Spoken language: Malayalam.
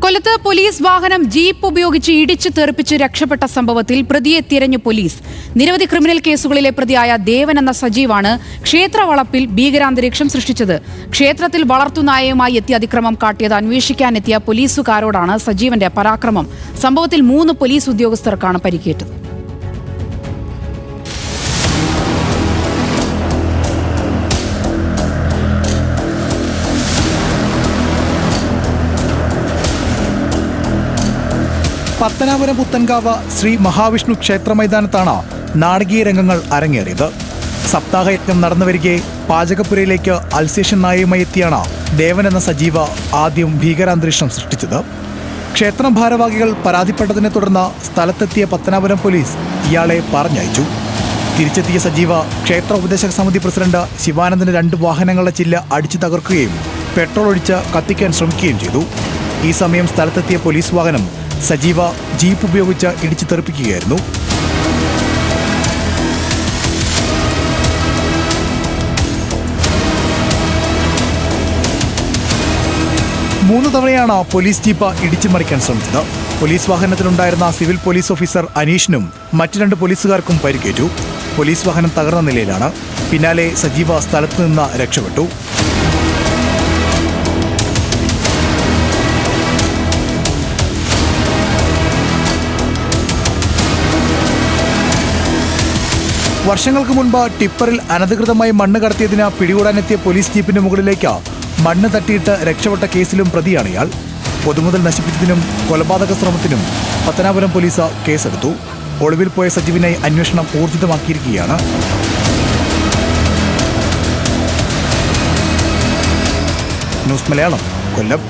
കൊല്ലത്ത് പോലീസ് വാഹനം ജീപ്പ് ഉപയോഗിച്ച് ഇടിച്ചു തെറിപ്പിച്ച് രക്ഷപ്പെട്ട സംഭവത്തിൽ പ്രതിയെ തിരഞ്ഞു പോലീസ്. നിരവധി ക്രിമിനൽ കേസുകളിലെ പ്രതിയായ ദേവൻ എന്ന സജീവാണ് ക്ഷേത്രവളപ്പിൽ ഭീകരാന്തരീക്ഷം സൃഷ്ടിച്ചത്. ക്ഷേത്രത്തിൽ വളർത്തുനായയുമായി എത്തി അതിക്രമം കാട്ടിയത് അന്വേഷിക്കാനെത്തിയ പോലീസുകാരോടാണ് സജീവന്റെ പരാക്രമം. സംഭവത്തിൽ 3 പോലീസ് ഉദ്യോഗസ്ഥർക്കാണ് പരിക്കേറ്റത്. പത്തനാപുരം പുത്തൻകാവ് ശ്രീ മഹാവിഷ്ണു ക്ഷേത്ര മൈതാനത്താണ് നാടകീയ രംഗങ്ങൾ അരങ്ങേറിയത്. സപ്താഹയജ്ഞം നടന്നുവരികെ പാചകപ്പുരയിലേക്ക് അൽസേഷൻ നായയുമായി എത്തിയാണ് ദേവൻ എന്ന സജീവ ആദ്യം ഭീകരാന്തരീക്ഷം സൃഷ്ടിച്ചത്. ക്ഷേത്രം ഭാരവാഹികൾ പരാതിപ്പെട്ടതിനെ തുടർന്ന് സ്ഥലത്തെത്തിയ പത്തനാപുരം പോലീസ് ഇയാളെ പറഞ്ഞയച്ചു. തിരിച്ചെത്തിയ സജീവ ക്ഷേത്ര ഉപദേശക സമിതി പ്രസിഡന്റ് ശിവാനന്ദന് 2 വാഹനങ്ങളുടെ ചില്ല് അടിച്ചു തകർക്കുകയും പെട്രോൾ ഒഴിച്ച് കത്തിക്കാൻ ശ്രമിക്കുകയും ചെയ്തു. ഈ സമയം സ്ഥലത്തെത്തിയ പോലീസ് വാഹനം സജീവ ജീപ്പ് ഉപയോഗിച്ച് ഇടിച്ചു തെറിപ്പിക്കുകയായിരുന്നു. മൂന്ന് തവണയാണ് പോലീസ് ജീപ്പ് ഇടിച്ചു മറിക്കാൻ ശ്രമിച്ചത്. പോലീസ് വാഹനത്തിലുണ്ടായിരുന്ന സിവിൽ പോലീസ് ഓഫീസർ അനീഷിനും മറ്റു 2 പോലീസുകാർക്കും പരിക്കേറ്റു. പോലീസ് വാഹനം തകർന്ന നിലയിലാണ്. പിന്നാലെ സജീവ സ്ഥലത്തു നിന്ന് രക്ഷപ്പെട്ടു. വർഷങ്ങൾക്ക് മുൻപ് ടിപ്പറിൽ അനധികൃതമായി മണ്ണ് കടത്തിയതിന് പിടികൂടാനെത്തിയ പോലീസ് ജീപ്പിന് മുകളിലേക്ക് മണ്ണ് തട്ടിയിട്ട് രക്ഷപ്പെട്ട കേസിലും പ്രതിയാണ് ഇയാൾ. പൊതുമുതൽ നശിപ്പിച്ചതിനും കൊലപാതക ശ്രമത്തിനും പത്തനാപുരം പോലീസ് കേസെടുത്തു. ഒളിവിൽ പോയ സജീവിനായി അന്വേഷണം ഊർജിതമാക്കിയിരിക്കുകയാണ്. ന്യൂസ് മലയാളം, കൊല്ലം.